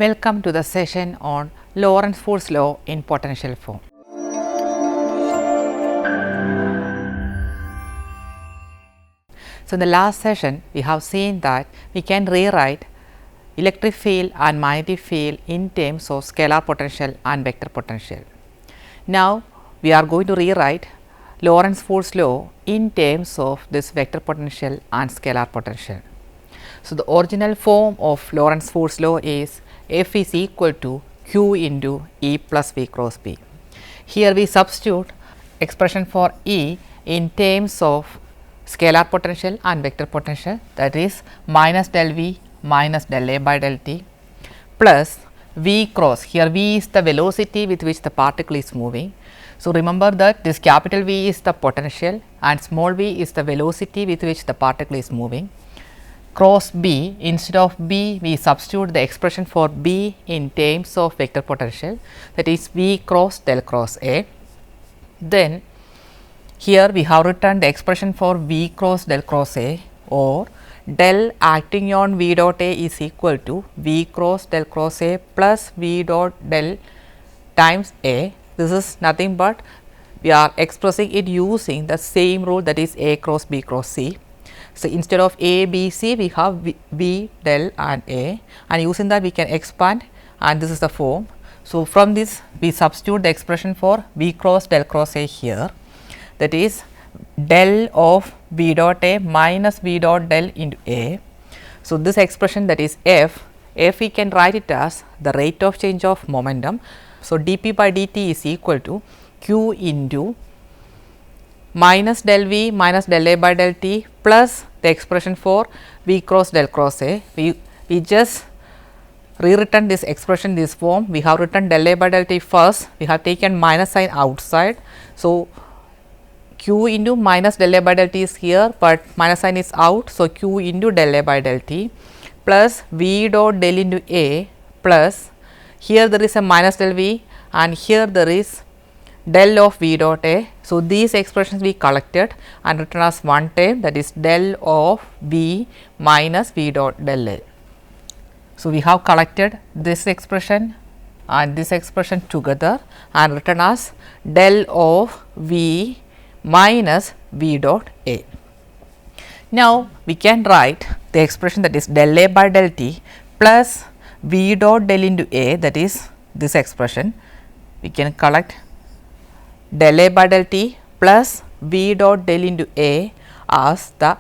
Welcome to the session on Lorentz force law in potential form. So, in the last session we have seen that we can rewrite electric field and magnetic field in terms of scalar potential and vector potential. Now, we are going to rewrite Lorentz force law in terms of this vector potential and scalar potential. So, the original form of Lorentz force law is F is equal to Q into E plus V cross B. Here we substitute expression for E in terms of scalar potential and vector potential, that is minus del V minus del A by del T plus V cross. Here V is the velocity with which the particle is moving. So, remember that this capital V is the potential and small v is the velocity with which the particle is moving. Cross B, instead of B we substitute the expression for B in terms of vector potential, that is V cross del cross A. Then here we have written the expression for V cross del cross A, or del acting on V dot A is equal to V cross del cross A plus V dot del times A. This is nothing but we are expressing it using the same rule, that is A cross B cross C. So, instead of A, B, C we have V del and A, and using that we can expand, and this is the form. So, from this we substitute the expression for V cross del cross A here, that is del of V dot A minus V dot del into A. So, this expression, that is F we can write it as the rate of change of momentum. So, dP by dt is equal to Q into minus del V minus del A by del T plus the expression for V cross del cross A. We just rewritten this expression in this form. We have written del A by del T first, we have taken minus sign outside. So, Q into minus del A by del T is here, but minus sign is out. So, Q into del A by del T plus V dot del into A plus, here there is a minus del V and here there is del of V dot A. So, these expressions we collected and written as one term, that is del of V minus V dot del A. So, we have collected this expression and this expression together and written as del of V minus V dot A. Now, we can write the expression, that is del A by del T plus V dot del into A, that is this expression. We can collect del A by del T plus V dot del into A as the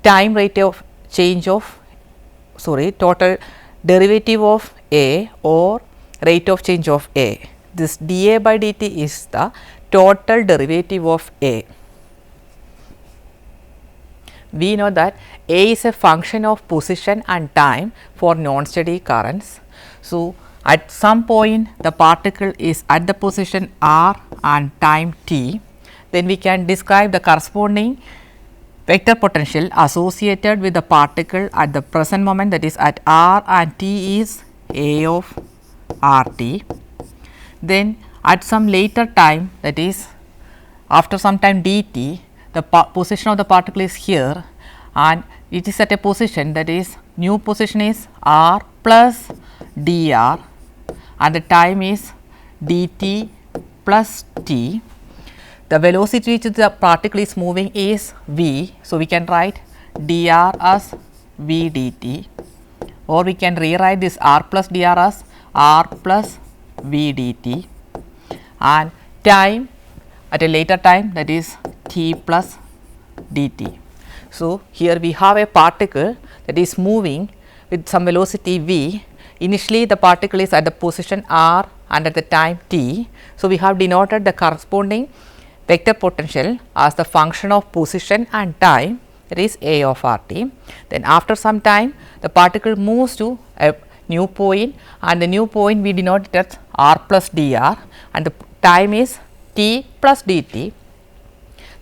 time rate of change of total derivative of A or rate of change of A. This dA by dt is the total derivative of A. We know that A is a function of position and time for non-steady currents. So, at some point the particle is at the position r and time t, then we can describe the corresponding vector potential associated with the particle at the present moment, that is at r and t is A of r t. Then at some later time, that is after some time dt, the position of the particle is here and it is at a position, that is new position is r plus dr and the time is dt plus t. The velocity which the particle is moving is v. So, we can write dr as v dt, or we can rewrite this r plus dr as r plus v dt, and time at a later time, that is t plus dt. So, here we have a particle that is moving with some velocity v. Initially the particle is at the position r and at the time t. So, we have denoted the corresponding vector potential as the function of position and time, that is A of r t. Then after some time the particle moves to a new point and the new point we denote it as r plus dr and the time is t plus dt.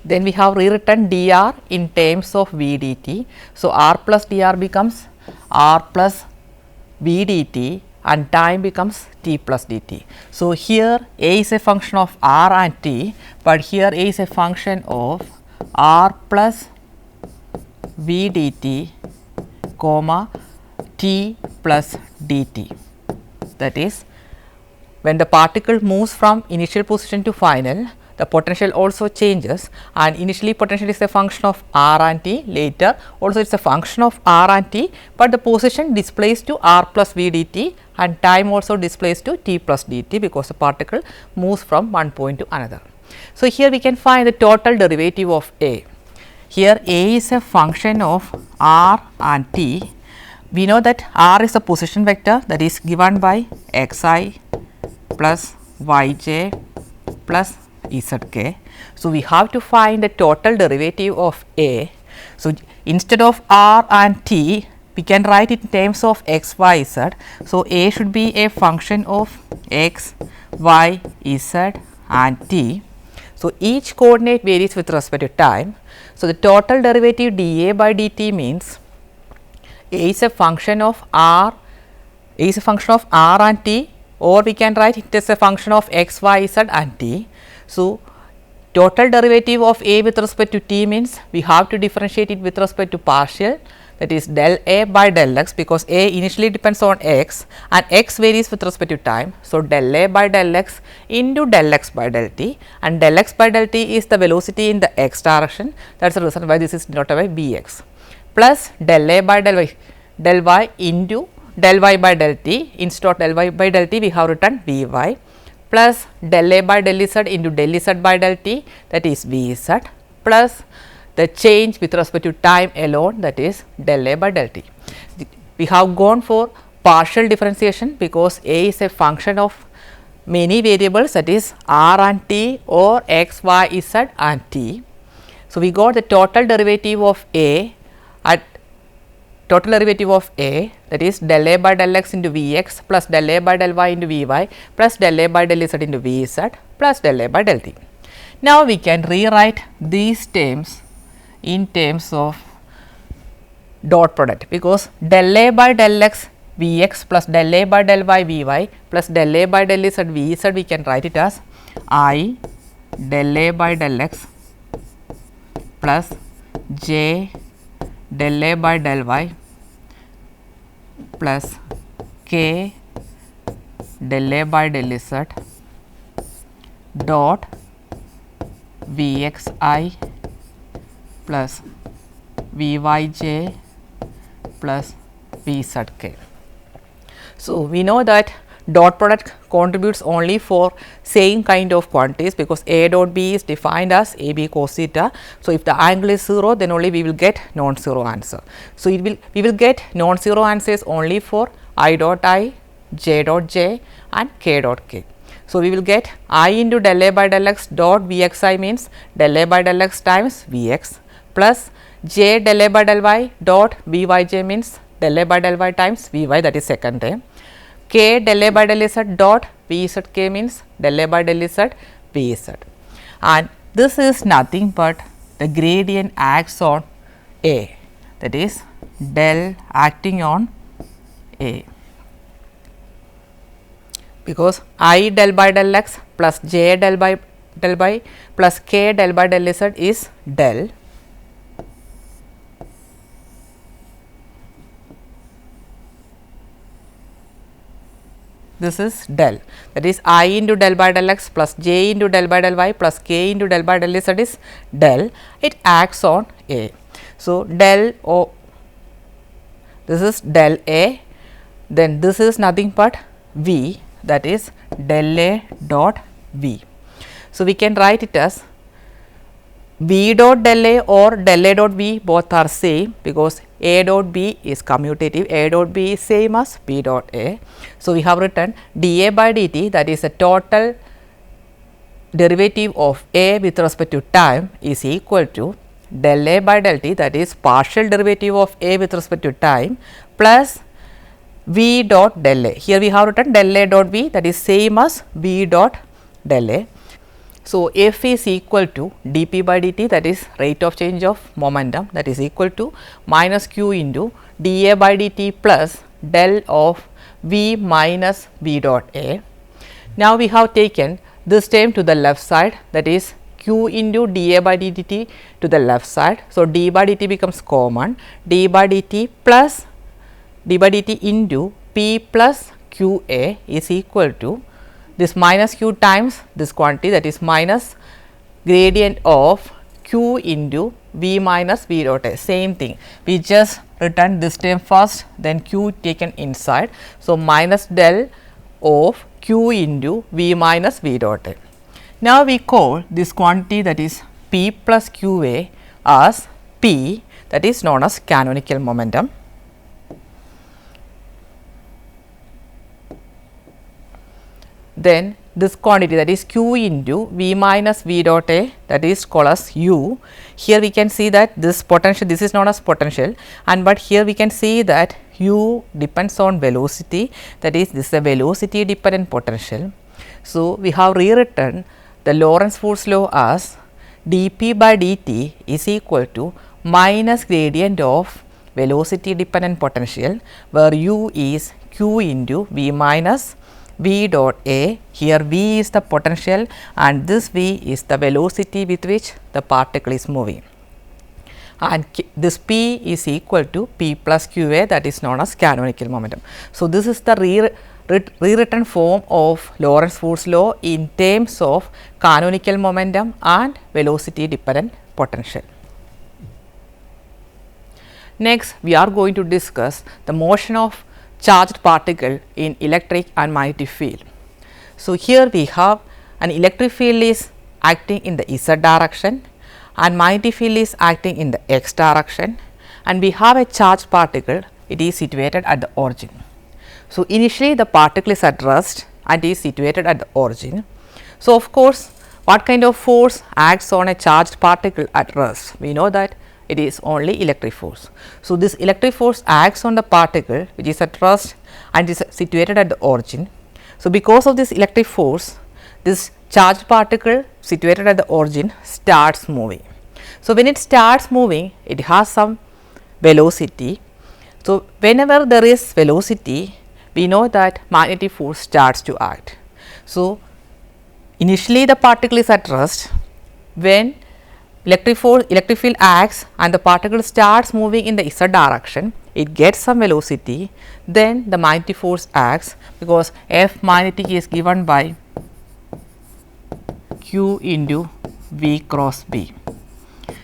Then we have rewritten dr in terms of v dt. So, r plus dr becomes r plus v dt and time becomes t plus dt. So, here A is a function of r and t, but here A is a function of r plus v dt comma t plus dt. that is when the particle moves from initial position to final, the potential also changes, and initially potential is a function of r and t, later also it is a function of r and t, but the position displays to r plus v dt and time also displays to t plus dt because the particle moves from one point to another. So, here we can find the total derivative of A. Here A is a function of r and t. We know that r is a position vector, that is given by xi plus yj plus zk. So, we have to find the total derivative of A. So, instead of r and t, we can write it in terms of x, y, z. So, A should be a function of x, y, z and t. So, each coordinate varies with respect to time. So, the total derivative dA by dt means A is a function of r, A is a function of r and t, or we can write it as a function of x, y, z and t. So, total derivative of A with respect to t means we have to differentiate it with respect to partial, that is del A by del x, because A initially depends on x and x varies with respect to time. So, del A by del x into del x by del t, and del x by del t is the velocity in the x direction, that is the reason why this is denoted by Bx, plus del A by del y into del y by del t. Instead of del y by del t we have written Vy plus del A by del z into del z by del t, that is Vz, plus the change with respect to time alone, that is del A by del t. We have gone for partial differentiation because A is a function of many variables, that is r and t or x, y, z and t. So, we got the total derivative of A at total derivative of A, that is del A by del x into Vx plus del A by del y into Vy plus del A by del z into Vz plus del A by del t. Now, we can rewrite these terms in terms of dot product, because del A by del x Vx plus del A by del y Vy plus del A by del z Vz, we can write it as I del A by del x plus j del A by del y plus k del A by del z dot Vxi plus Vyj plus Vzk. So, we know that dot product contributes only for same kind of quantities, because A dot B is defined as AB cos theta. So, if the angle is 0, then only we will get non-zero answer. So, we will get non-zero answers only for I dot I, j dot j and k dot k. So, we will get I into del A by del x dot Vxi means del A by del x times Vx plus j del A by del y dot Vyj means del A by del y times Vy, that is second term. K del A by del z dot Vzk means del A by del z Vz, and this is nothing but the gradient acts on A, that is del acting on A, because I del by del x plus j del by del y plus k del by del z is del. This is del, that is I into del by del x plus j into del by del y plus k into del by del z is del. It acts on A. So, del O, this is del A, then this is nothing but V, that is del A dot V. So, we can write it as V dot del A or del A dot V, both are same, because A dot B is commutative, A dot B is same as B dot A. So, we have written dA by dt, that is the total derivative of A with respect to time, is equal to del A by del t, that is partial derivative of A with respect to time, plus V dot del A. Here we have written del A dot V, that is same as V dot del A. So, F is equal to dP by dt, that is rate of change of momentum, that is equal to minus q into dA by dt plus del of V minus V dot A. Now, we have taken this term to the left side, that is q into dA by dt to the left side. So, d by dt becomes common, d by dt plus d by dt into p plus q A is equal to this minus q times this quantity, that is minus gradient of q into v minus v dot A, same thing. We just written this term first, then q taken inside. So, minus del of q into v minus v dot A. Now, we call this quantity, that is p plus q A, as p, that is known as canonical momentum. Then this quantity, that is q into v minus v dot A, that is called as u. Here we can see that this potential, this is known as potential, and but here we can see that u depends on velocity, that is this is a velocity dependent potential. So, we have rewritten the Lorentz force law as dp by dt is equal to minus gradient of velocity dependent potential, where u is q into v minus v dot A. Here v is the potential and this v is the velocity with which the particle is moving, and this p is equal to p plus q A, that is known as canonical momentum. So, this is the rewritten form of Lorentz force law in terms of canonical momentum and velocity dependent potential. Next, we are going to discuss the motion of charged particle in electric and magnetic field. So, here we have an electric field is acting in the z direction and magnetic field is acting in the x direction, and we have a charged particle, it is situated at the origin. So, initially the particle is at rest and is situated at the origin. So, of course, what kind of force acts on a charged particle at rest? We know that it is only electric force. So, this electric force acts on the particle which is at rest and is situated at the origin. So, because of this electric force, this charged particle situated at the origin starts moving. So, when it starts moving, it has some velocity. So, whenever there is velocity, we know that magnetic force starts to act. So, initially the particle is at rest. When electric field acts and the particle starts moving in the z direction, it gets some velocity, then the magnetic force acts, because F magnetic is given by q into v cross b.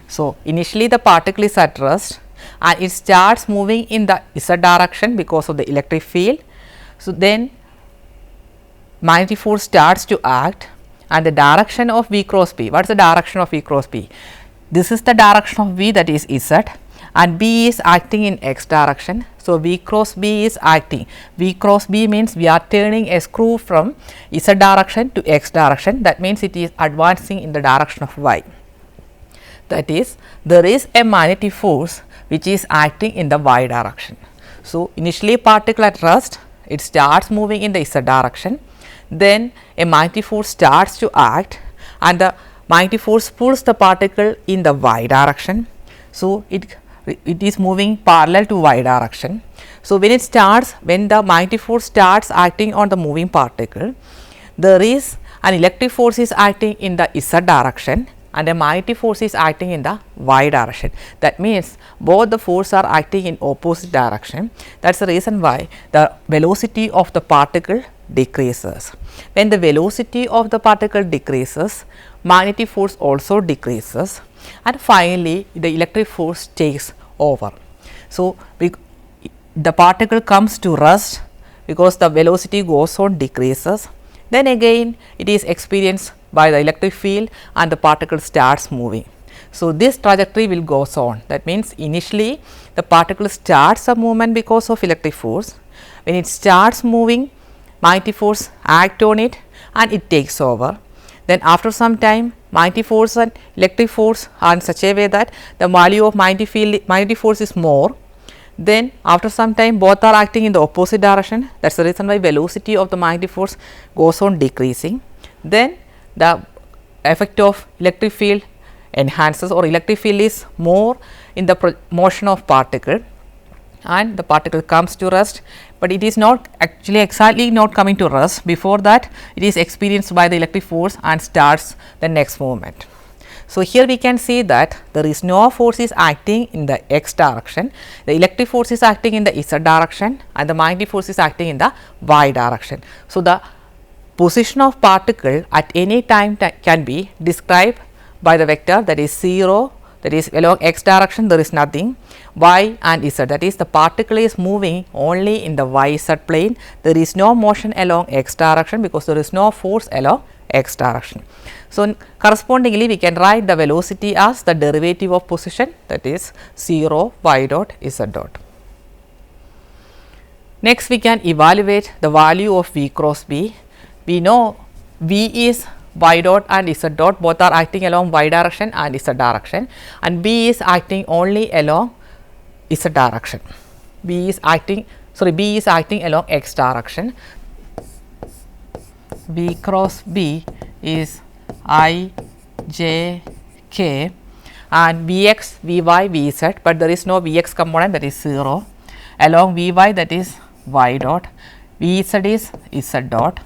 So, initially the particle is at rest and it starts moving in the z direction because of the electric field. So, then magnetic force starts to act and the direction of v cross b. What is the direction of v cross b? This is the direction of v, that is z, and b is acting in x direction. So, v cross b is acting. V cross b means we are turning a screw from z direction to x direction, that means it is advancing in the direction of y. That is, there is a magnetic force which is acting in the y direction. So, initially particle at rest, it starts moving in the z direction, then a magnetic force starts to act and the magnetic force pulls the particle in the y direction. So, it is moving parallel to y direction. So, when the magnetic force starts acting on the moving particle, there is an electric force is acting in the z direction and a magnetic force is acting in the y direction. That means, both the forces are acting in opposite direction. That is the reason why the velocity of the particle decreases. When the velocity of the particle decreases, magnetic force also decreases, and finally, the electric force takes over. So, the particle comes to rest because the velocity goes on decreases, then again it is experienced by the electric field and the particle starts moving. So, this trajectory will goes on. That means, initially the particle starts a movement because of electric force. When it starts moving, magnetic force act on it and it takes over. Then after some time, magnetic force and electric force are in such a way that the value of magnetic force is more. Then after some time, both are acting in the opposite direction. That is the reason why velocity of the magnetic force goes on decreasing. Then the effect of electric field enhances, or electric field is more in the motion of particle and the particle comes to rest, but it is not actually exactly not coming to rest. Before that, it is experienced by the electric force and starts the next movement. So, here we can see that there is no force is acting in the x direction, the electric force is acting in the z direction and the magnetic force is acting in the y direction. So, the position of particle at any time can be described by the vector that is 0, that is along x direction there is nothing, y and z, that is the particle is moving only in the y z plane, there is no motion along x direction because there is no force along x direction. So, correspondingly we can write the velocity as the derivative of position, that is 0 y dot z dot. Next we can evaluate the value of V cross B. We know V is y dot and z dot, both are acting along y direction and z direction, and B is acting only along z direction. B is acting along x direction. V cross B is I j k and Vx, Vy, Vz, but there is no Vx component, that is 0, along Vy, that is y dot, Vz is z dot,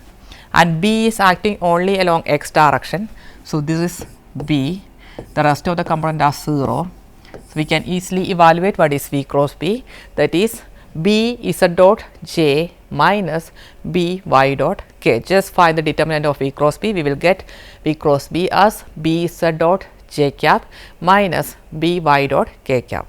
and B is acting only along x direction. So, this is B, the rest of the component are 0. So, we can easily evaluate what is V cross B, that is B z dot j minus B y dot k. Just find the determinant of V cross B, we will get V cross B as B z dot j cap minus B y dot k cap.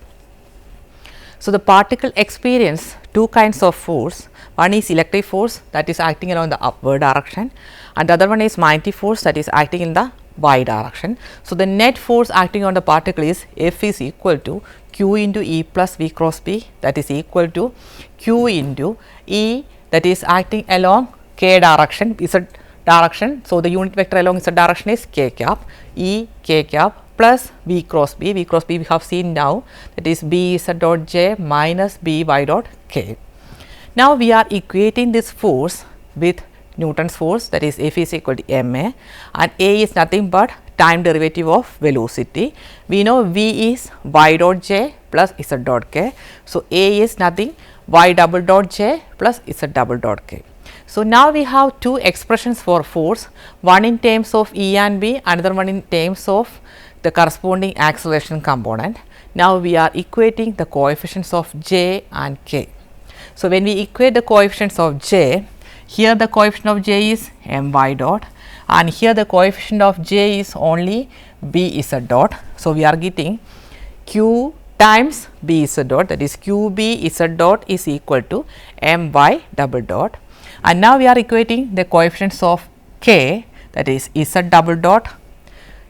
So, the particle experience two kinds of force, one is electric force that is acting along the upward direction and the other one is magnetic force that is acting in the y direction. So, the net force acting on the particle is F is equal to Q into E plus V cross B, that is equal to Q into E that is acting along k direction, z direction. So, the unit vector along z direction is k cap, E k cap plus V cross B. V cross B we have seen now, that is B z dot j minus B y dot k. Now, we are equating this force with Newton's force, that is F is equal to ma, and A is nothing but time derivative of velocity. We know V is y dot j plus z dot k. So, A is nothing y double dot j plus z double dot k. So, now we have two expressions for force, one in terms of E and B, another one in terms of the corresponding acceleration component. Now, we are equating the coefficients of j and k. So, when we equate the coefficients of j, here the coefficient of j is my dot and here the coefficient of j is only b z dot. So, we are getting q times b z dot, that is q b z dot is equal to my double dot, and now we are equating the coefficients of k, that is z double dot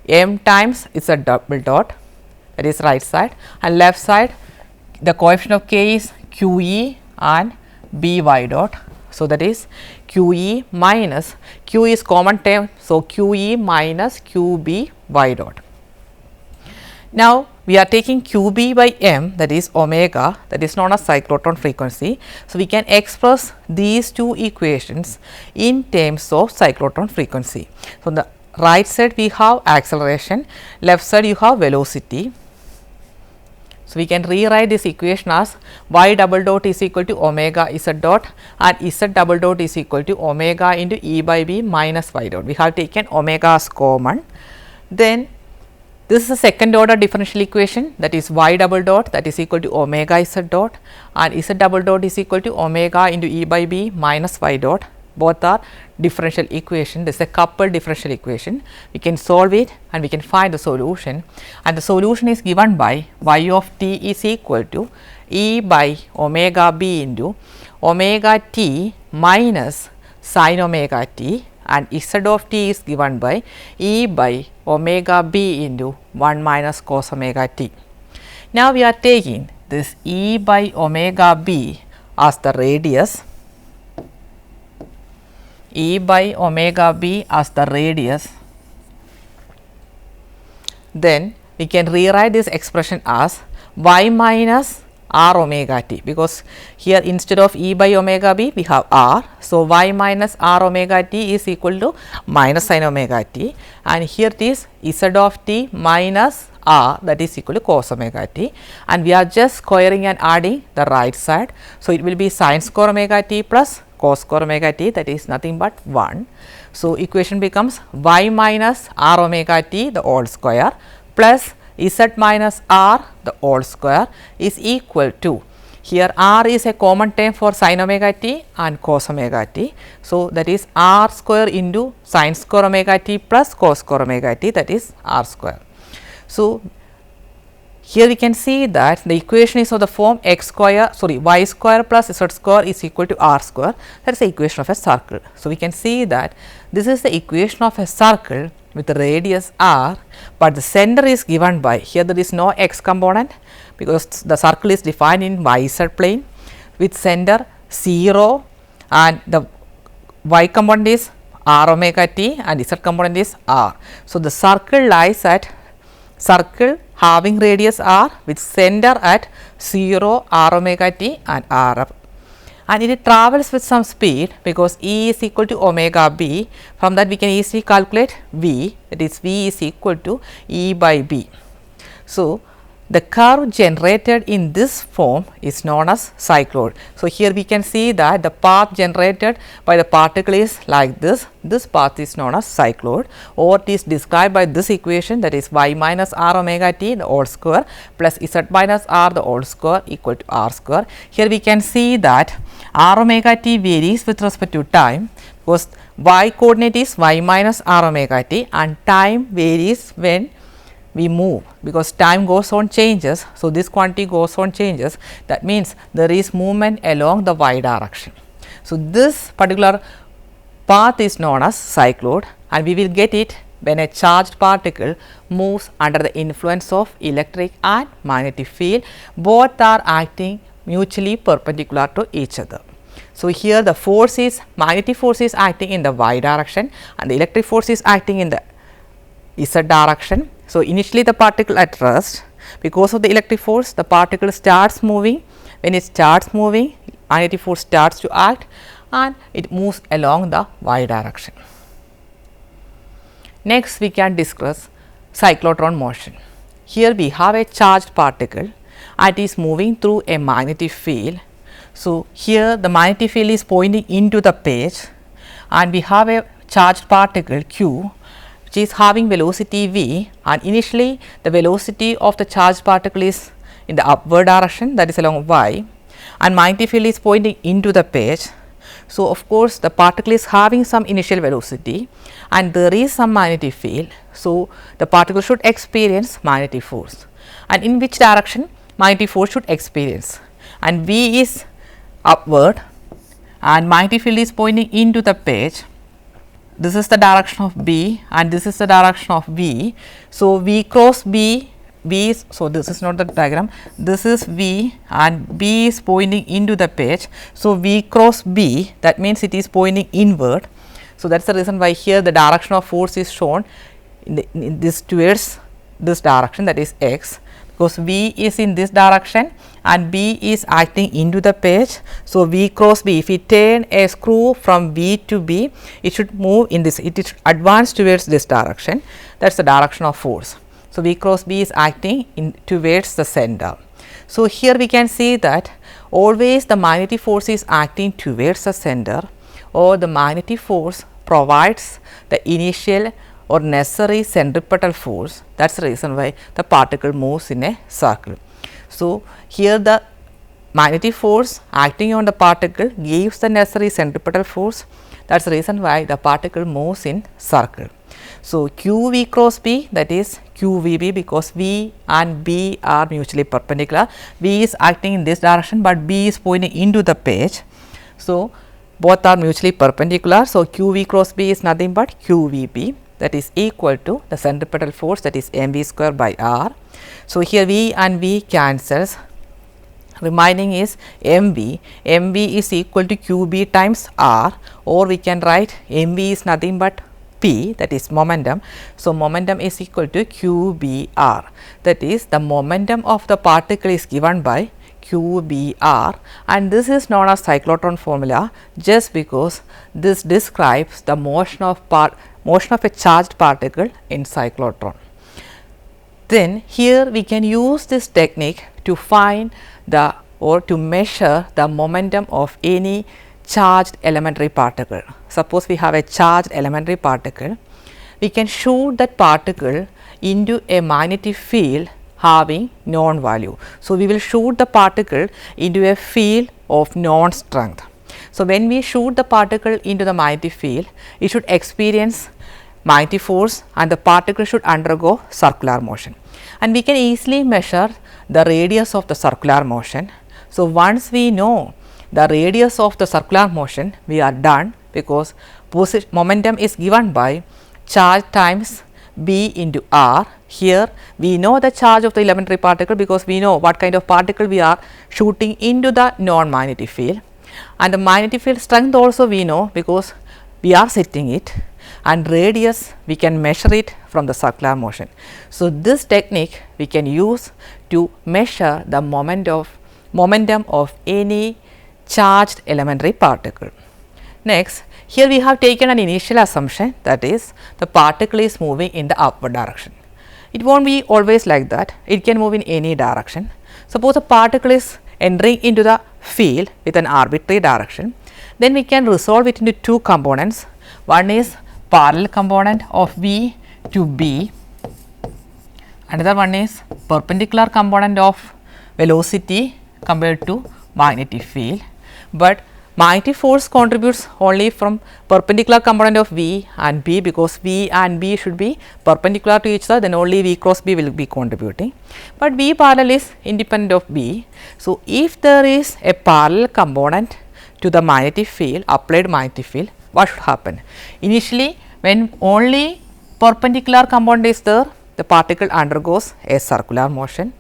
m times z double dot, that is right side, and left side the coefficient of k is q e and b y dot. So, that is q e minus q is common term. So, q e minus q b y dot. Now, we are taking q b by m, that is omega, that is known as cyclotron frequency. So, we can express these two equations in terms of cyclotron frequency. So, on the right side we have acceleration, left side you have velocity. So, we can rewrite this equation as y double dot is equal to omega z dot and z double dot is equal to omega into E by B minus y dot. We have taken omega as common. Then this is a second order differential equation, that is y double dot that is equal to omega z dot and z double dot is equal to omega into E by B minus y dot. Both are differential equation. This is a coupled differential equation. We can solve it and we can find the solution, and the solution is given by y of t is equal to E by omega b into omega t minus sin omega t, and z of t is given by E by omega b into 1 minus cos omega t. Now, we are taking this E by omega b as the radius, E by omega b as the radius, then we can rewrite this expression as y minus r omega t, because here instead of E by omega b we have r. So, y minus r omega t is equal to minus sin omega t, and here it is z of t minus r, that is equal to cos omega t, and we are just squaring and adding the right side. So, it will be sin square omega t plus cos square omega t, that is nothing but 1. So, equation becomes y minus r omega t the whole square plus z minus r the whole square is equal to, here r is a common term for sin omega t and cos omega t. So, that is r square into sin square omega t plus cos square omega t, that is r square. So, here we can see that the equation is of the form y square plus z square is equal to r square, that is the equation of a circle. So, we can see that this is the equation of a circle with the radius r, but the center is given by, here there is no x component because the circle is defined in yz plane with center 0 and the y component is r omega t and z component is r. So, the circle lies at circle having radius r with center at 0 r omega t and r up, and it travels with some speed because E is equal to omega b. From that we can easily calculate V, that is V is equal to E by B. So, the curve generated in this form is known as cycloid. So, here we can see that the path generated by the particle is like this path is known as cycloid, or it is described by this equation, that is y minus r omega t the whole square plus z minus r the whole square equal to r square. Here we can see that r omega t varies with respect to time because y coordinate is y minus r omega t and time varies when we move because time goes on changes. So, this quantity goes on changes, that means there is movement along the y direction. So, this particular path is known as cycloid, and we will get it when a charged particle moves under the influence of electric and magnetic field, both are acting mutually perpendicular to each other. So, here the force is magnetic force is acting in the y direction and the electric force is acting in the z direction. So, initially the particle at rest, because of the electric force the particle starts moving, when it starts moving magnetic force starts to act and it moves along the y direction. Next we can discuss cyclotron motion. Here we have a charged particle and it is moving through a magnetic field. So, here the magnetic field is pointing into the page and we have a charged particle q which is having velocity v, and initially the velocity of the charged particle is in the upward direction, that is along y, and magnetic field is pointing into the page. So, of course, the particle is having some initial velocity and there is some magnetic field. So, the particle should experience magnetic force, and in which direction magnetic force should experience, and v is upward and magnetic field is pointing into the page. This is the direction of B and this is the direction of V. So, V cross B, V is, so this is not the diagram, this is V and B is pointing into the page. So, V cross B, that means it is pointing inward. So, that is the reason why here the direction of force is shown in this towards this direction, that is x, because V is in this direction and B is acting into the page. So, V cross B, if we turn a screw from V to B, it should move in this, it should advance towards this direction, that is the direction of force. So, V cross B is acting in towards the center. So, here we can see that always the magnetic force is acting towards the center, or the magnetic force provides the initial or necessary centripetal force. That is the reason why the particle moves in a circle. So, here the magnetic force acting on the particle gives the necessary centripetal force, that is the reason why the particle moves in circle. So, q v cross b, that is q v b, because v and b are mutually perpendicular, v is acting in this direction, but b is pointing into the page. So, both are mutually perpendicular. So, q v cross b is nothing but q v b, that is equal to the centripetal force, that is m v square by r. So, here v and v cancels, remaining is m v is equal to q b times r, or we can write m v is nothing but p, that is momentum. So, momentum is equal to q b r, that is the momentum of the particle is given by q b r, and this is known as cyclotron formula just because this describes the motion of a charged particle in cyclotron. Then here we can use this technique to find the or to measure the momentum of any charged elementary particle. Suppose we have a charged elementary particle, we can shoot that particle into a magnetic field having known value. So, we will shoot the particle into a field of known strength. So, when we shoot the particle into the magnetic field, it should experience magnetic force and the particle should undergo circular motion, and we can easily measure the radius of the circular motion. So, once we know the radius of the circular motion, we are done, because momentum is given by charge times B into R. Here we know the charge of the elementary particle, because we know what kind of particle we are shooting into the non-magnetic field, and the magnetic field strength also we know, because we are setting it, and radius we can measure it from the circular motion. So, this technique we can use to measure the momentum of any charged elementary particle. Next, here we have taken an initial assumption, that is the particle is moving in the upward direction. It will not be always like that, it can move in any direction. Suppose a particle is entering into the field with an arbitrary direction, then we can resolve it into two components. One is parallel component of V to B, another one is perpendicular component of velocity compared to magnetic field, but magnetic force contributes only from perpendicular component of V and B, because V and B should be perpendicular to each other, then only V cross B will be contributing, but V parallel is independent of B. So, if there is a parallel component to the magnetic field, applied magnetic field, what should happen? Initially, when only perpendicular component is there, the particle undergoes a circular motion.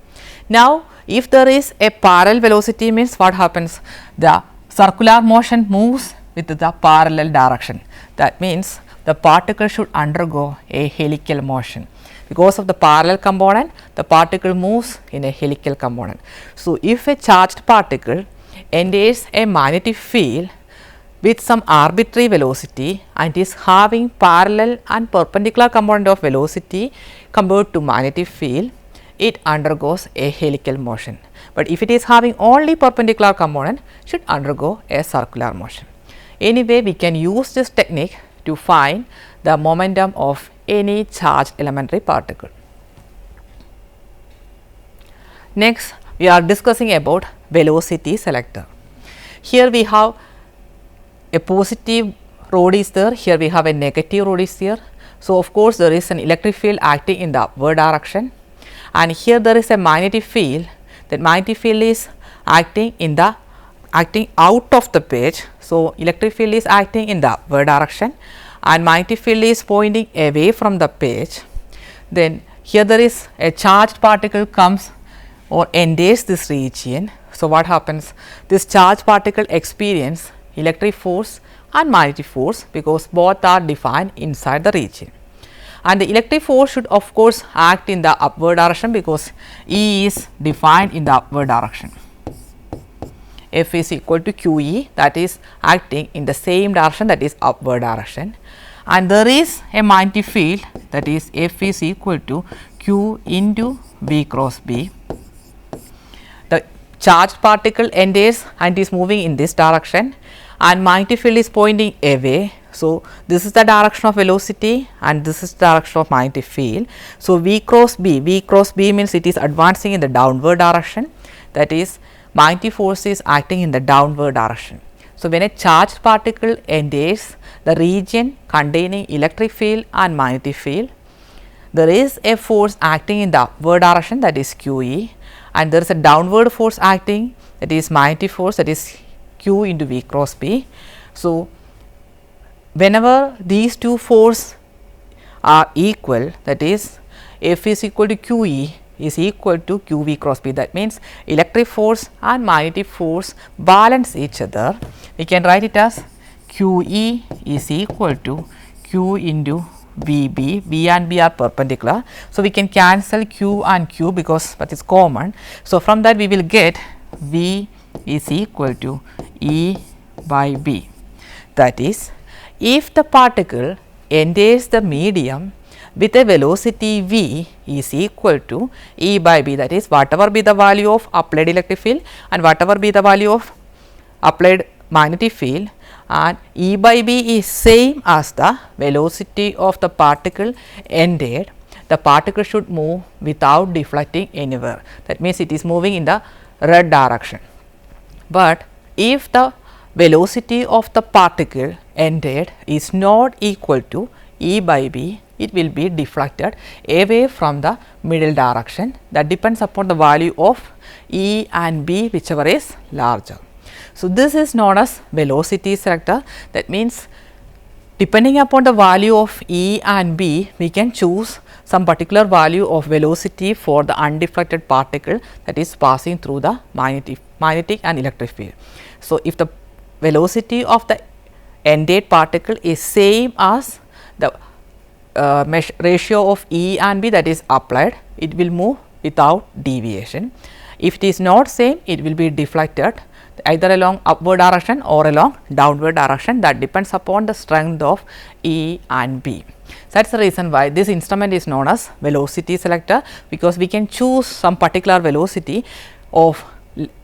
Now, if there is a parallel velocity, means what happens? The circular motion moves with the parallel direction. That means the particle should undergo a helical motion. Because of the parallel component, the particle moves in a helical component. So, if a charged particle enters a magnetic field with some arbitrary velocity and is having parallel and perpendicular component of velocity compared to magnetic field, it undergoes a helical motion, but if it is having only perpendicular component, should undergo a circular motion. Anyway, we can use this technique to find the momentum of any charged elementary particle. Next, we are discussing about velocity selector. Here we have a positive rod is there, here we have a negative rod is here. So, of course, there is an electric field acting in the upward direction, and here there is a magnetic field. That magnetic field is acting out of the page. So, electric field is acting in the upward direction and magnetic field is pointing away from the page. Then here there is a charged particle comes or enters this region. So, what happens? This charged particle experience electric force and magnetic force, because both are defined inside the region, and the electric force should of course act in the upward direction, because E is defined in the upward direction. F is equal to QE, that is acting in the same direction, that is upward direction, and there is a magnetic field, that is F is equal to Q into V cross B. The charged particle enters and is moving in this direction, and magnetic field is pointing away. So, this is the direction of velocity and this is the direction of magnetic field. So, V cross B means it is advancing in the downward direction, that is magnetic force is acting in the downward direction. So, when a charged particle enters the region containing electric field and magnetic field, there is a force acting in the upward direction, that is QE, and there is a downward force acting, that is magnetic force, that is Q into V cross B. So, whenever these two forces are equal, that is F is equal to QE is equal to QV cross B, that means electric force and magnetic force balance each other. We can write it as QE is equal to Q into VB, V and B are perpendicular. So, we can cancel Q and Q because that is common. So, from that we will get V is equal to E by B, that is if the particle enters the medium with a velocity V is equal to E by B, that is whatever be the value of applied electric field and whatever be the value of applied magnetic field, and E by B is same as the velocity of the particle ended. The particle should move without deflecting anywhere, that means it is moving in the red direction. But if the velocity of the particle ended is not equal to E by B, it will be deflected away from the middle direction. That depends upon the value of E and B, whichever is larger. So, this is known as velocity selector. That means, depending upon the value of E and B, we can choose some particular value of velocity for the undeflected particle that is passing through the magnetic and electric field. So, if the velocity of the ended particle is same as the ratio of E and B that is applied, it will move without deviation. If it is not same, it will be deflected either along upward direction or along downward direction. That depends upon the strength of E and B. So, that is the reason why this instrument is known as velocity selector, because we can choose some particular velocity of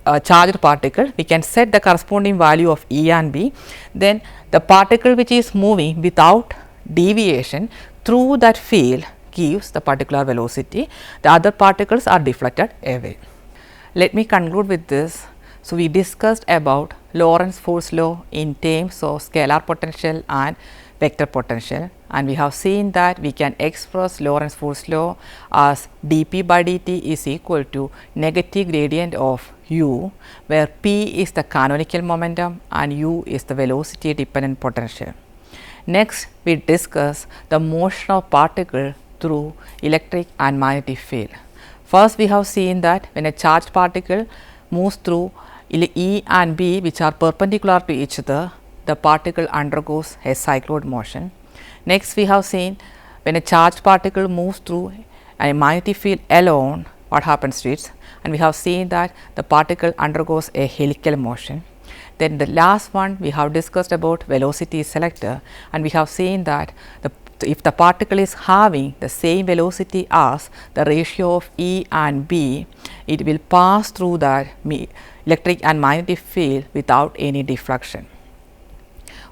a charged particle, we can set the corresponding value of E and B, then the particle which is moving without deviation through that field gives the particular velocity, the other particles are deflected away. Let me conclude with this. So, we discussed about Lorentz force law in terms of scalar potential and vector potential, and we have seen that we can express Lorentz force law as dP by dt is equal to negative gradient of u, where p is the canonical momentum and u is the velocity dependent potential. Next, we discuss the motion of particle through electric and magnetic field. First, we have seen that when a charged particle moves through E and B, which are perpendicular to each other, the particle undergoes a cycloid motion. Next, we have seen when a charged particle moves through a magnetic field alone, what happens to it, and we have seen that the particle undergoes a helical motion. Then the last one we have discussed about velocity selector, and we have seen that if the particle is having the same velocity as the ratio of E and B, it will pass through that electric and magnetic field without any deflection.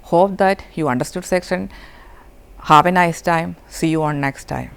Hope that you understood section. Have a nice time. See you on next time.